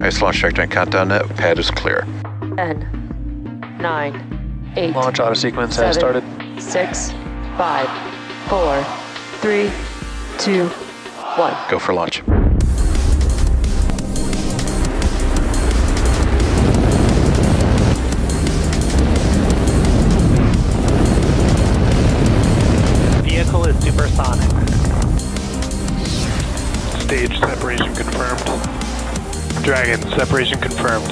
Nice launch trajectory countdown net. Pad is clear. 10, 9, 8. Launch auto sequence has 7, started. 6, 5, 4, 3, 2, 1. Go for launch. Vehicle is supersonic. Stage separation confirmed. Dragon, separation confirmed.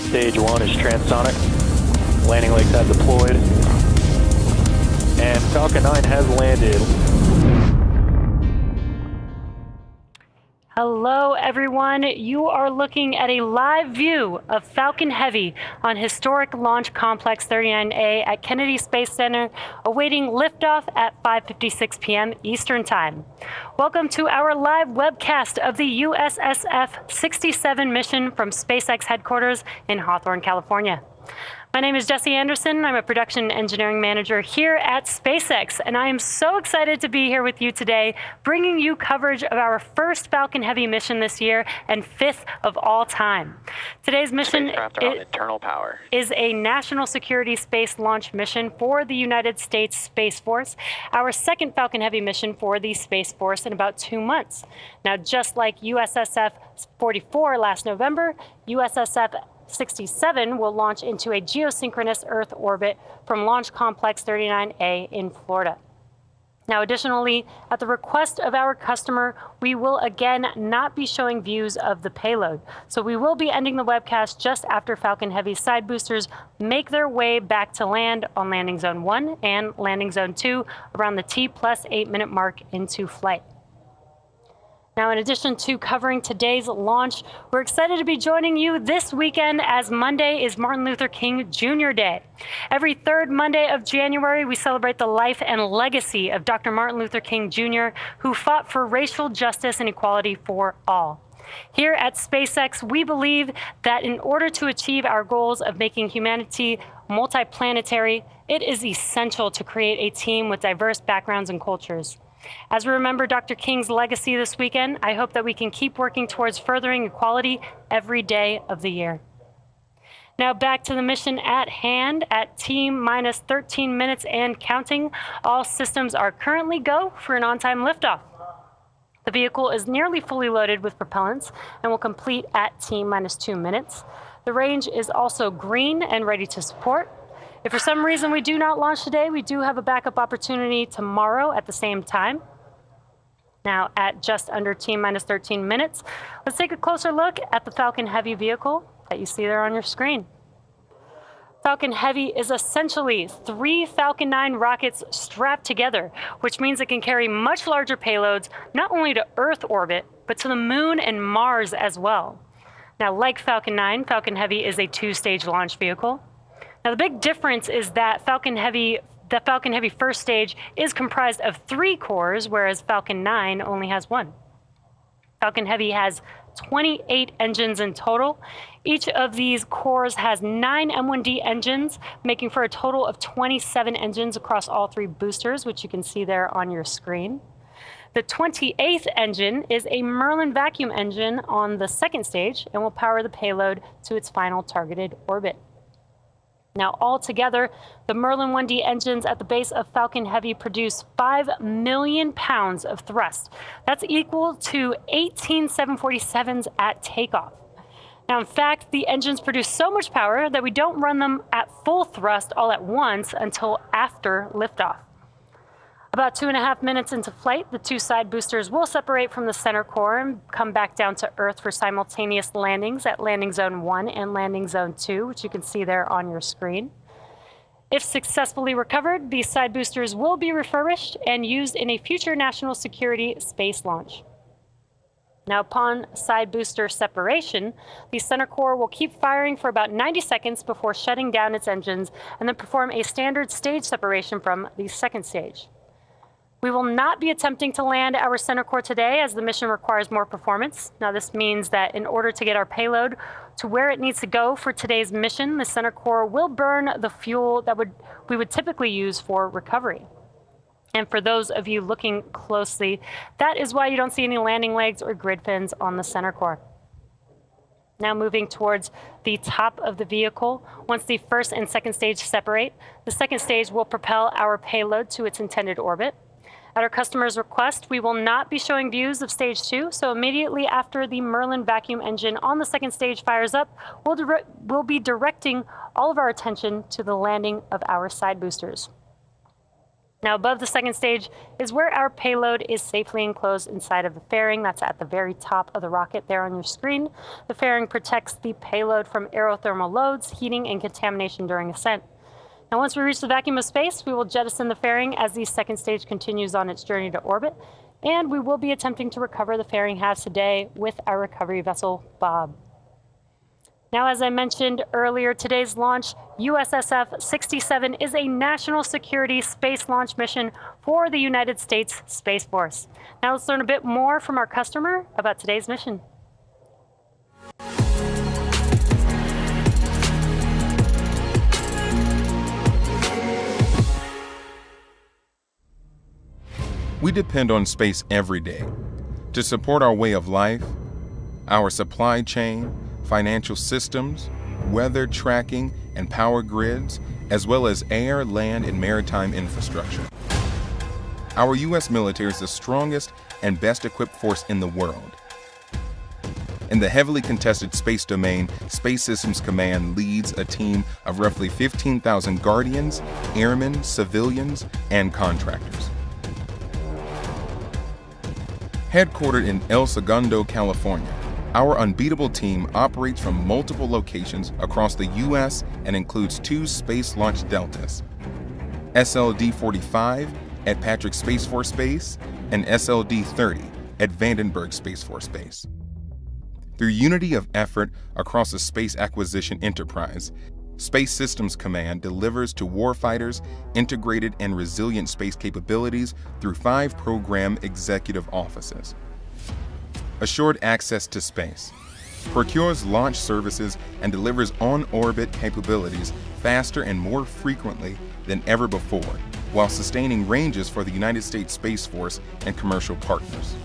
Stage 1 is transonic. Landing legs have deployed. And Falcon 9 has landed. Hello everyone, you are looking at a live view of Falcon Heavy on historic Launch Complex 39A at Kennedy Space Center, awaiting liftoff at 5:56 p.m. Eastern Time. Welcome to our live webcast of the USSF-67 mission from SpaceX headquarters in Hawthorne, California. My name is Jesse Anderson. I'm a production engineering manager here at SpaceX, and I am so excited to be here with you today, bringing you coverage of our first Falcon Heavy mission this year and 5th of all time. Today's mission is a national security space launch mission for the United States Space Force, our second Falcon Heavy mission for the Space Force in about 2 months. Now, just like USSF-44 last November, USSF-67 will launch into a geosynchronous Earth orbit from Launch Complex 39A in Florida. Now, additionally, at the request of our customer, we will again not be showing views of the payload. So we will be ending the webcast just after Falcon Heavy side boosters make their way back to land on Landing Zone 1 and Landing Zone 2 around the T+8 minute mark into flight. Now, in addition to covering today's launch, we're excited to be joining you this weekend as Monday is Martin Luther King Jr. Day. Every third Monday of January, we celebrate the life and legacy of Dr. Martin Luther King Jr., who fought for racial justice and equality for all. Here at SpaceX, we believe that in order to achieve our goals of making humanity multiplanetary, it is essential to create a team with diverse backgrounds and cultures. As we remember Dr. King's legacy this weekend, I hope that we can keep working towards furthering equality every day of the year. Now back to the mission at hand. At T-minus 13 minutes and counting, all systems are currently go for an on-time liftoff. The vehicle is nearly fully loaded with propellants and will complete at T-minus 2 minutes. The range is also green and ready to support. If for some reason we do not launch today, we do have a backup opportunity tomorrow at the same time. Now, at just under T-minus 13 minutes, let's take a closer look at the Falcon Heavy vehicle that you see there on your screen. Falcon Heavy is essentially 3 Falcon 9 rockets strapped together, which means it can carry much larger payloads, not only to Earth orbit, but to the Moon and Mars as well. Now, like Falcon 9, Falcon Heavy is a 2-stage launch vehicle. Now, the big difference is that the Falcon Heavy first stage is comprised of 3 cores, whereas Falcon 9 only has 1. Falcon Heavy has 28 engines in total. Each of these cores has 9 M1D engines, making for a total of 27 engines across all 3 boosters, which you can see there on your screen. The 28th engine is a Merlin vacuum engine on the 2nd stage and will power the payload to its final targeted orbit. Now, altogether, the Merlin 1D engines at the base of Falcon Heavy produce 5 million pounds of thrust. That's equal to 18 747s at takeoff. Now, in fact, the engines produce so much power that we don't run them at full thrust all at once until after liftoff. About 2.5 minutes into flight, the 2 side boosters will separate from the center core and come back down to Earth for simultaneous landings at Landing Zone 1 and Landing Zone 2, which you can see there on your screen. If successfully recovered, these side boosters will be refurbished and used in a future national security space launch. Now, upon side booster separation, the center core will keep firing for about 90 seconds before shutting down its engines and then perform a standard stage separation from the 2nd stage. We will not be attempting to land our center core today as the mission requires more performance. Now, this means that in order to get our payload to where it needs to go for today's mission, the center core will burn the fuel that we would typically use for recovery. And for those of you looking closely, that is why you don't see any landing legs or grid fins on the center core. Now moving towards the top of the vehicle, once the first and second stage separate, the second stage will propel our payload to its intended orbit. At our customer's request, we will not be showing views of stage 2, so immediately after the Merlin vacuum engine on the second stage fires up, we'll be directing all of our attention to the landing of our side boosters. Now above the second stage is where our payload is safely enclosed inside of the fairing. That's at the very top of the rocket there on your screen. The fairing protects the payload from aerothermal loads, heating, and contamination during ascent. Now once we reach the vacuum of space, we will jettison the fairing as the second stage continues on its journey to orbit, and we will be attempting to recover the fairing halves today with our recovery vessel, Bob. Now, as I mentioned earlier, today's launch, USSF-67, is a national security space launch mission for the United States Space Force. Now let's learn a bit more from our customer about today's mission. We depend on space every day to support our way of life, our supply chain, financial systems, weather tracking, and power grids, as well as air, land, and maritime infrastructure. Our U.S. military is the strongest and best equipped force in the world. In the heavily contested space domain, Space Systems Command leads a team of roughly 15,000 guardians, airmen, civilians, and contractors. Headquartered in El Segundo, California, our unbeatable team operates from multiple locations across the U.S. and includes 2 space launch deltas, SLD-45 at Patrick Space Force Base and SLD-30 at Vandenberg Space Force Base. Through unity of effort across the space acquisition enterprise, Space Systems Command delivers to warfighters integrated and resilient space capabilities through 5 program executive offices. Assured access to space, procures launch services and delivers on-orbit capabilities faster and more frequently than ever before, while sustaining ranges for the United States Space Force and commercial partners.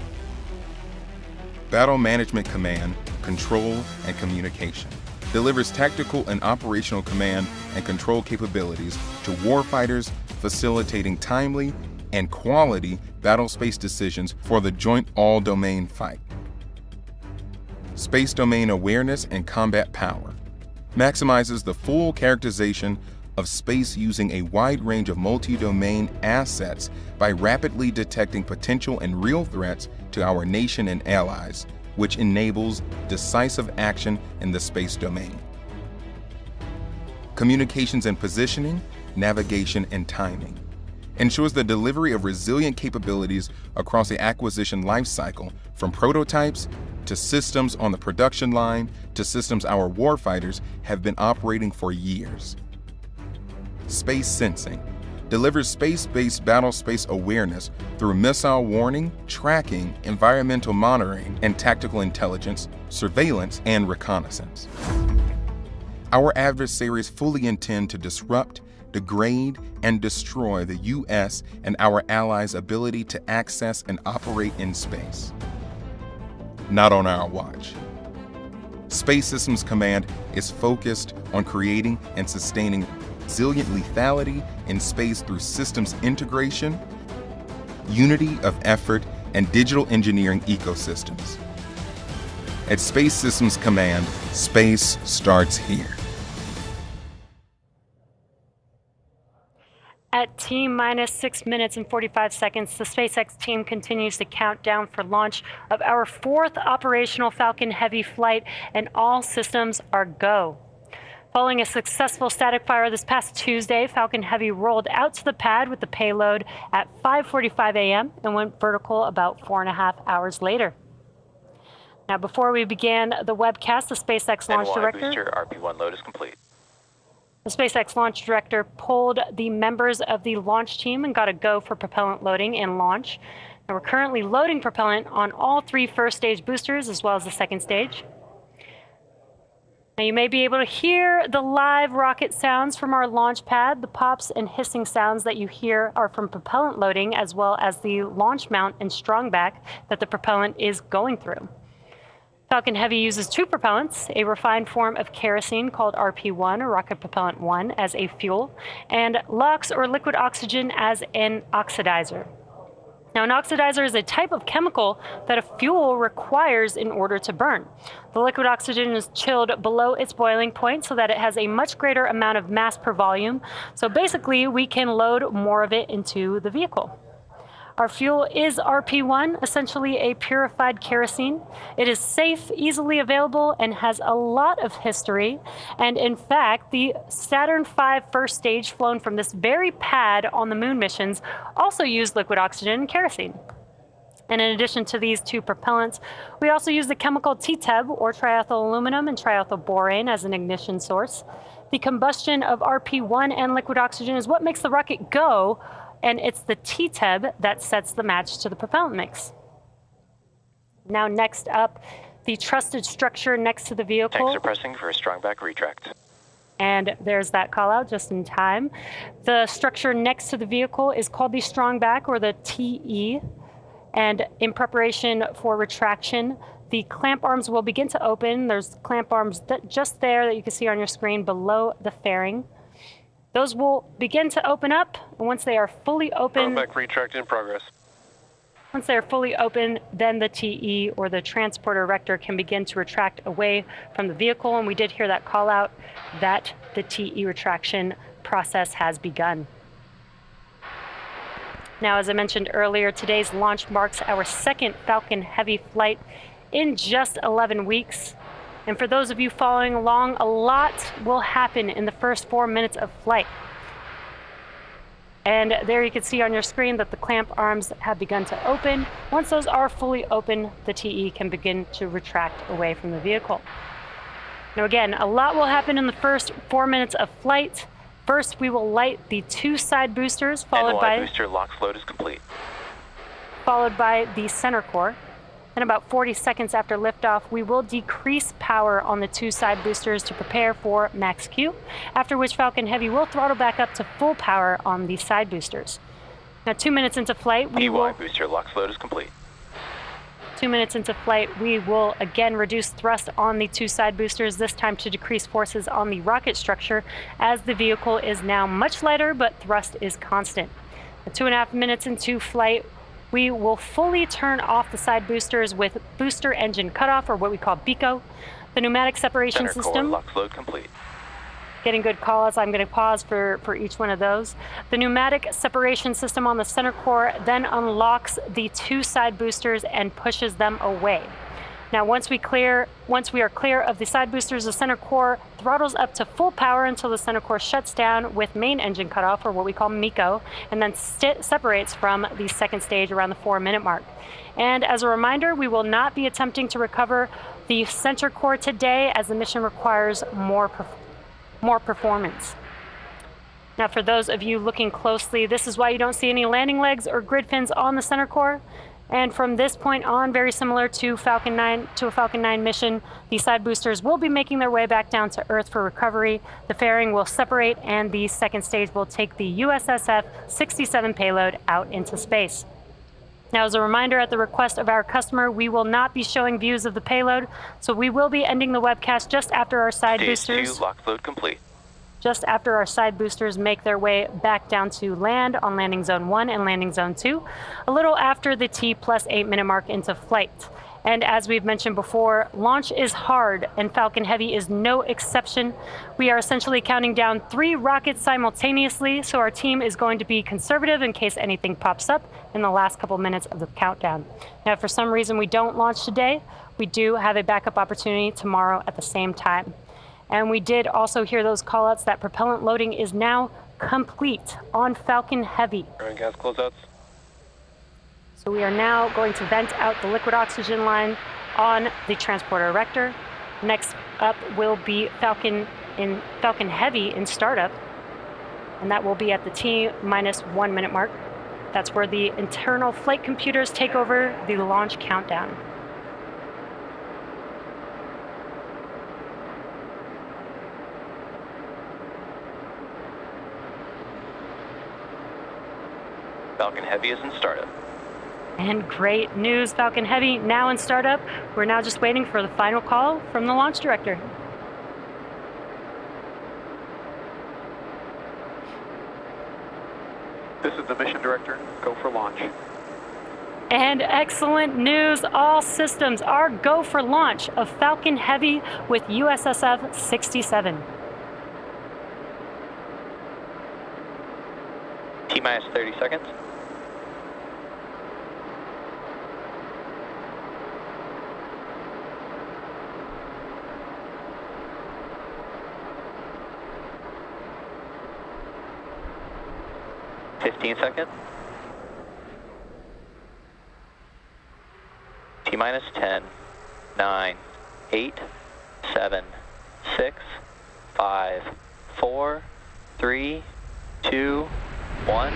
Battle Management Command, Control, and Communication delivers tactical and operational command and control capabilities to warfighters, facilitating timely and quality battle space decisions for the joint all-domain fight. Space domain awareness and combat power maximizes the full characterization of space using a wide range of multi-domain assets by rapidly detecting potential and real threats to our nation and allies, which enables decisive action in the space domain. Communications and positioning, navigation, and timing ensures the delivery of resilient capabilities across the acquisition lifecycle, from prototypes to systems on the production line to systems our warfighters have been operating for years. Space Sensing delivers space-based battle space awareness through missile warning, tracking, environmental monitoring, and tactical intelligence, surveillance, and reconnaissance. Our adversaries fully intend to disrupt, degrade, and destroy the U.S. and our allies' ability to access and operate in space. Not on our watch. Space Systems Command is focused on creating and sustaining resilient lethality in space through systems integration, unity of effort, and digital engineering ecosystems. At Space Systems Command, space starts here. At T-minus 6 minutes and 45 seconds, the SpaceX team continues to count down for launch of our 4th operational Falcon Heavy flight, and all systems are go. Following a successful static fire this past Tuesday, Falcon Heavy rolled out to the pad with the payload at 5:45 a.m. and went vertical about 4.5 hours later. Now, before we began the webcast, the SpaceX launch director... Booster RP1 load is complete. The SpaceX launch director polled the members of the launch team and got a go for propellant loading and launch. Now, we're currently loading propellant on all 3 first stage boosters as well as the second stage. Now you may be able to hear the live rocket sounds from our launch pad. The pops and hissing sounds that you hear are from propellant loading, as well as the launch mount and strong back that the propellant is going through. Falcon Heavy uses two propellants, a refined form of kerosene called RP1, or Rocket Propellant 1, as a fuel, and LOX, or liquid oxygen, as an oxidizer. Now, an oxidizer is a type of chemical that a fuel requires in order to burn. The liquid oxygen is chilled below its boiling point so that it has a much greater amount of mass per volume. So basically, we can load more of it into the vehicle. Our fuel is RP1, essentially a purified kerosene. It is safe, easily available, and has a lot of history. And in fact, the Saturn V first stage flown from this very pad on the moon missions also used liquid oxygen and kerosene. And in addition to these two propellants, we also use the chemical TTEB, or triethyl aluminum and triethyl borane, as an ignition source. The combustion of RP1 and liquid oxygen is what makes the rocket go, and it's the TTEB that sets the match to the propellant mix. Now next up, the trusted structure next to the vehicle. Tanks are pressing for a strong back retract. And there's that call out just in time. The structure next to the vehicle is called the strong back, or the TE. And in preparation for retraction, the clamp arms will begin to open. There's clamp arms just there that you can see on your screen below the fairing. Those will begin to open up, and once they are fully open, Back retract in progress. once they are fully open, then the TE, or the transporter erector, can begin to retract away from the vehicle. And we did hear that call out that the TE retraction process has begun. Now, as I mentioned earlier, today's launch marks our second Falcon Heavy flight in just 11 weeks. And for those of you following along, a lot will happen in the first 4 minutes of flight. And there you can see on your screen that the clamp arms have begun to open. Once those are fully open, the TE can begin to retract away from the vehicle. Now again, a lot will happen in the first 4 minutes of flight. First, we will light the two side boosters, followed by booster lock float is complete. Followed by the center core. And about 40 seconds after liftoff, we will decrease power on the two side boosters to prepare for max Q, after which Falcon Heavy will throttle back up to full power on the side boosters. Now, 2 minutes into flight, we will... booster lock float is complete. 2 minutes into flight, we will again reduce thrust on the two side boosters, this time to decrease forces on the rocket structure, as the vehicle is now much lighter, but thrust is constant. Now, 2.5 minutes into flight, we will fully turn off the side boosters with booster engine cutoff, or what we call BECO. The pneumatic separation Center system. core lock float complete. Getting good calls. I'm going to pause for each one of those. The pneumatic separation system on the center core then unlocks the two side boosters and pushes them away. Now, once we are clear of the side boosters, the center core throttles up to full power until the center core shuts down with main engine cutoff, or what we call MECO, and then separates from the second stage around the 4 minute mark. And as a reminder, we will not be attempting to recover the center core today, as the mission requires more performance. Now, for those of you looking closely, this is why you don't see any landing legs or grid fins on the center core. And from this point on, very similar to a Falcon 9 mission, the side boosters will be making their way back down to Earth for recovery. The fairing will separate, and the second stage will take the USSF-67 payload out into space. Now, as a reminder, at the request of our customer, we will not be showing views of the payload, so we will be ending the webcast just after our side boosters. Stage 2 lock float complete. Just after our side boosters make their way back down to land on landing zone 1 and landing zone 2, a little after the T+8 minute mark into flight. And as we've mentioned before, launch is hard, and Falcon Heavy is no exception. We are essentially counting down 3 rockets simultaneously, so our team is going to be conservative in case anything pops up in the last couple minutes of the countdown. Now, if for some reason we don't launch today, we do have a backup opportunity tomorrow at the same time. And we did also hear those callouts that propellant loading is now complete on Falcon Heavy. Gas closeouts. So we are now going to vent out the liquid oxygen line on the transporter erector. Next up will be Falcon Heavy in startup, and that will be at the T-1 minute mark. That's where the internal flight computers take over the launch countdown. Falcon Heavy is in startup. And great news, Falcon Heavy now in startup. We're now just waiting for the final call from the launch director. This is the mission director. Go for launch. And excellent news, all systems are go for launch of Falcon Heavy with USSF-67. T-minus 30 seconds. Seconds. T-minus 10, 9, 8, 7, 6, 5, 4, 3, 2, 1.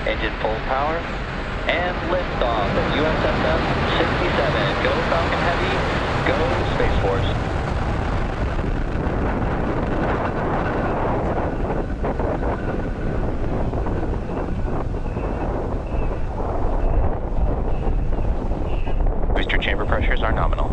Engine full power. And liftoff of USSF-67. Go Falcon Heavy. Go Space Force. Chamber pressures are nominal.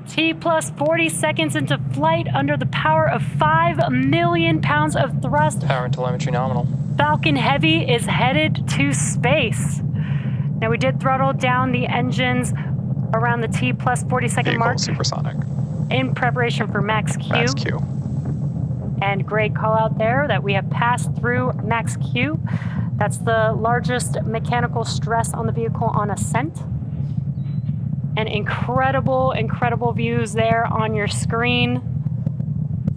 T plus 40 seconds into flight under the power of 5 million pounds of thrust. Power and telemetry nominal. Falcon Heavy is headed to space. Now we did throttle down the engines around the T plus 40 second Vehicle mark supersonic. in preparation for max Q. Max Q. And great call out there that we have passed through max Q. That's the largest mechanical stress on the vehicle on ascent. And incredible, incredible views there on your screen.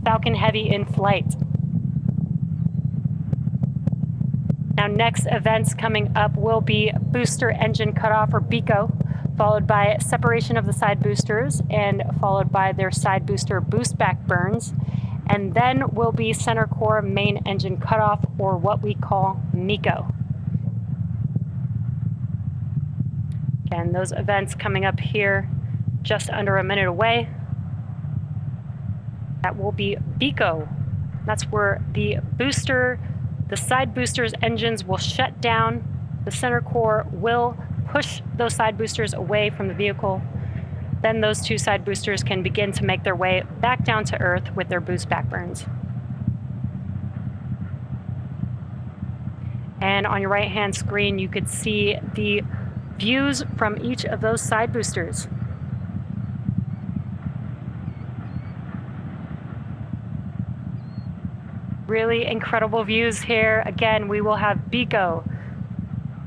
Falcon Heavy in flight. Now next events coming up will be booster engine cutoff or BECO, followed by separation of the side boosters and followed by their side booster boost back burns. And then will be center core main engine cutoff or what we call MECO. Again, those events coming up here just under a minute away. That will be BECO. That's where the side boosters engines will shut down. The center core will push those side boosters away from the vehicle. Then those two side boosters can begin to make their way back down to Earth with their boost back burns. And on your right-hand screen, you could see the views from each of those side boosters. Really incredible views here. Again, we will have BECO,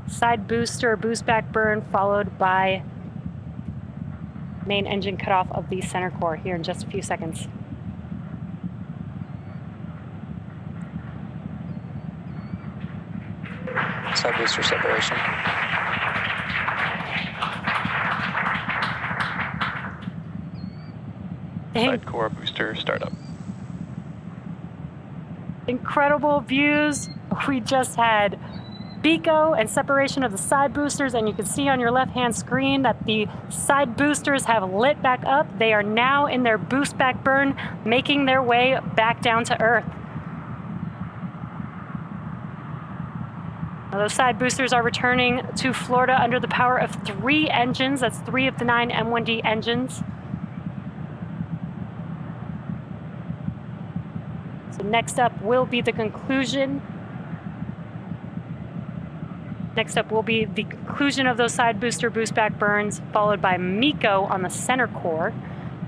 side booster, boost back burn, followed by main engine cutoff of the center core here in just a few seconds. Side booster separation. Side core booster startup. Incredible views. We just had BECO and separation of the side boosters, and you can see on your left-hand screen that the side boosters have lit back up. They are now in their boost back burn, making their way back down to Earth. Now, those side boosters are returning to Florida under the power of 3 engines. That's 3 of the 9 M1D engines. So next up will be the conclusion. Next up will be the conclusion of those side booster boost back burns, followed by MECO on the center core,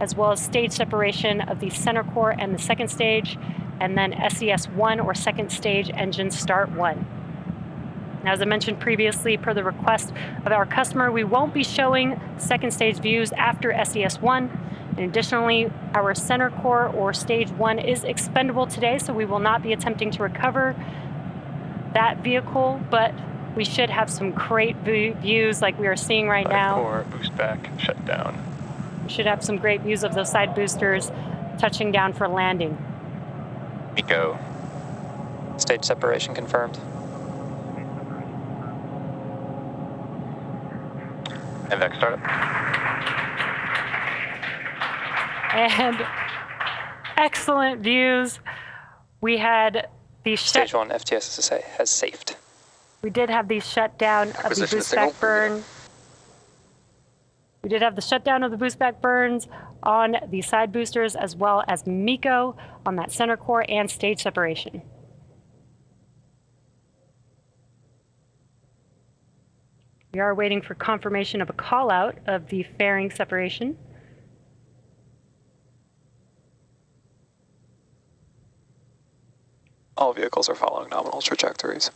as well as stage separation of the center core and the second stage, and then SES-1 or second stage engine start 1. Now, as I mentioned previously, per the request of our customer, we won't be showing second stage views after SES-1. And additionally, our center core or stage 1 is expendable today, so we will not be attempting to recover that vehicle, but we should have some great views like we are seeing right now. Side core boost back shut down. We should have some great views of those side boosters touching down for landing. MECO. Stage separation confirmed. MVAC startup. And excellent views. We had the Stage 1 FTSSA has safed. We did have the shutdown of the Acquisition boost signal. back burn. We did have the shutdown of the boost back burns on the side boosters as well as MECO on that center core and stage separation. We are waiting for confirmation of a call out of the fairing separation. All vehicles are following nominal trajectories.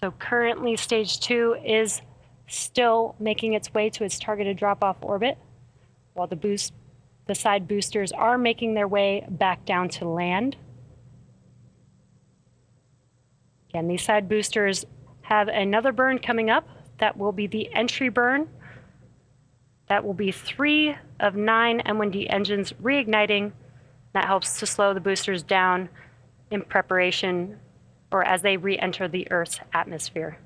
So currently stage 2 is still making its way to its targeted drop-off orbit, while the side boosters are making their way back down to land. Again, these side boosters have another burn coming up. That will be the entry burn. That will be 3 of 9 M1D engines reigniting. That helps to slow the boosters down in preparation or as they re-enter the Earth's atmosphere.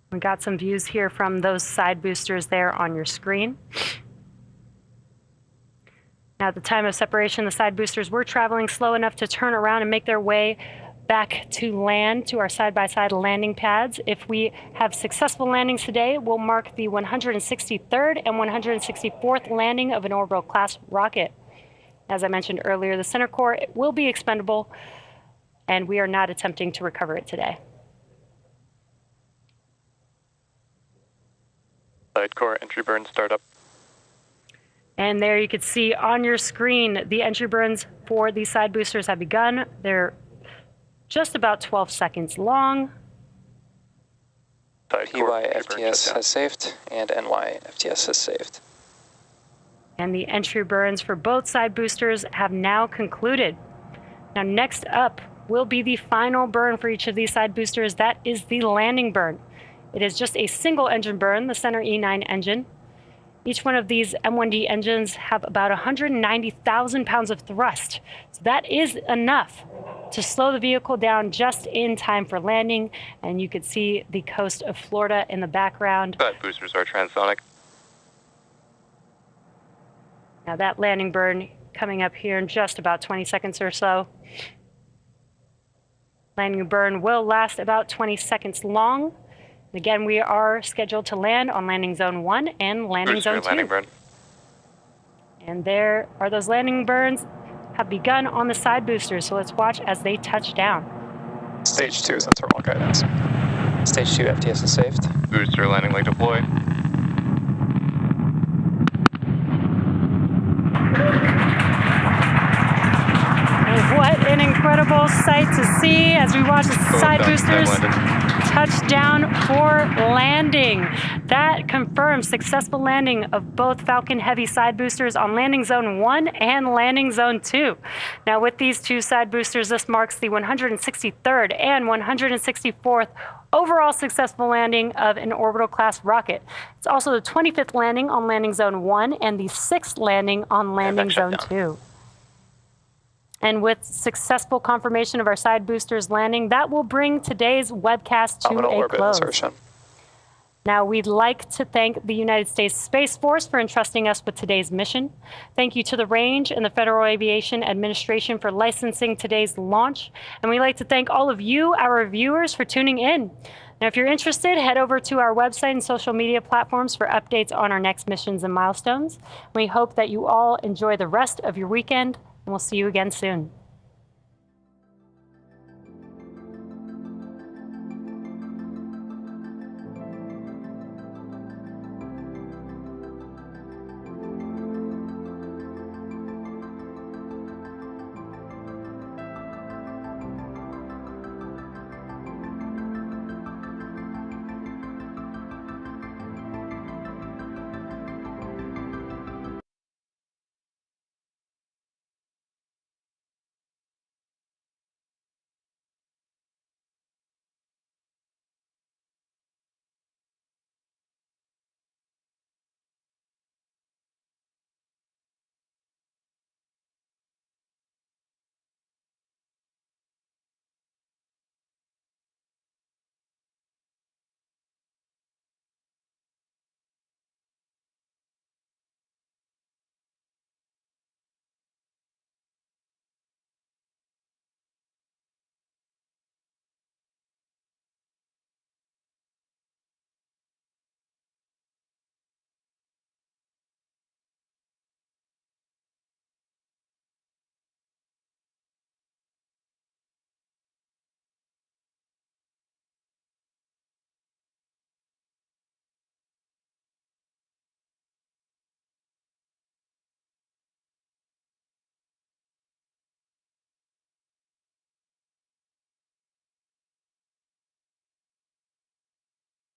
We got some views here from those side boosters there on your screen. Now, at the time of separation, the side boosters were traveling slow enough to turn around and make their way back to land, to our side-by-side landing pads. If we have successful landings today, we'll mark the 163rd and 164th landing of an orbital class rocket. As I mentioned earlier, the center core will be expendable, and we are not attempting to recover it today. Side core entry burn startup. And there you can see on your screen, the entry burns for these side boosters have begun. They're just about 12 seconds long. PY-FTS has saved, and NY-FTS has saved. And the entry burns for both side boosters have now concluded. Now next up will be the final burn for each of these side boosters. That is the landing burn. It is just a single engine burn, the center E9 engine. Each one of these M1D engines have about 190,000 pounds of thrust. So that is enough to slow the vehicle down just in time for landing. And you could see the coast of Florida in the background. Side boosters are transonic. Now that landing burn coming up here in just about 20 seconds or so. Landing burn will last about 20 seconds long. Again, we are scheduled to land on landing zone 1 and landing zone 2. Landing burn. And there are those landing burns have begun on the side boosters. So let's watch as they touch down. Stage 2 is on thermal guidance. Stage 2 FTS is saved. Booster landing leg deployed. And what an incredible sight to see as we watch the side boosters touch down for landing. That confirms successful landing of both Falcon Heavy side boosters on landing zone 1 and landing zone 2. Now with these two side boosters, this marks the 163rd and 164th overall successful landing of an orbital class rocket. It's also the 25th landing on landing zone 1 and the 6th landing on landing zone 2. And with successful confirmation of our side boosters landing, that will bring today's webcast to a close. Insertion. Now, we'd like to thank the United States Space Force for entrusting us with today's mission. Thank you to the Range and the Federal Aviation Administration for licensing today's launch. And we'd like to thank all of you, our viewers, for tuning in. Now, if you're interested, head over to our website and social media platforms for updates on our next missions and milestones. We hope that you all enjoy the rest of your weekend, and we'll see you again soon.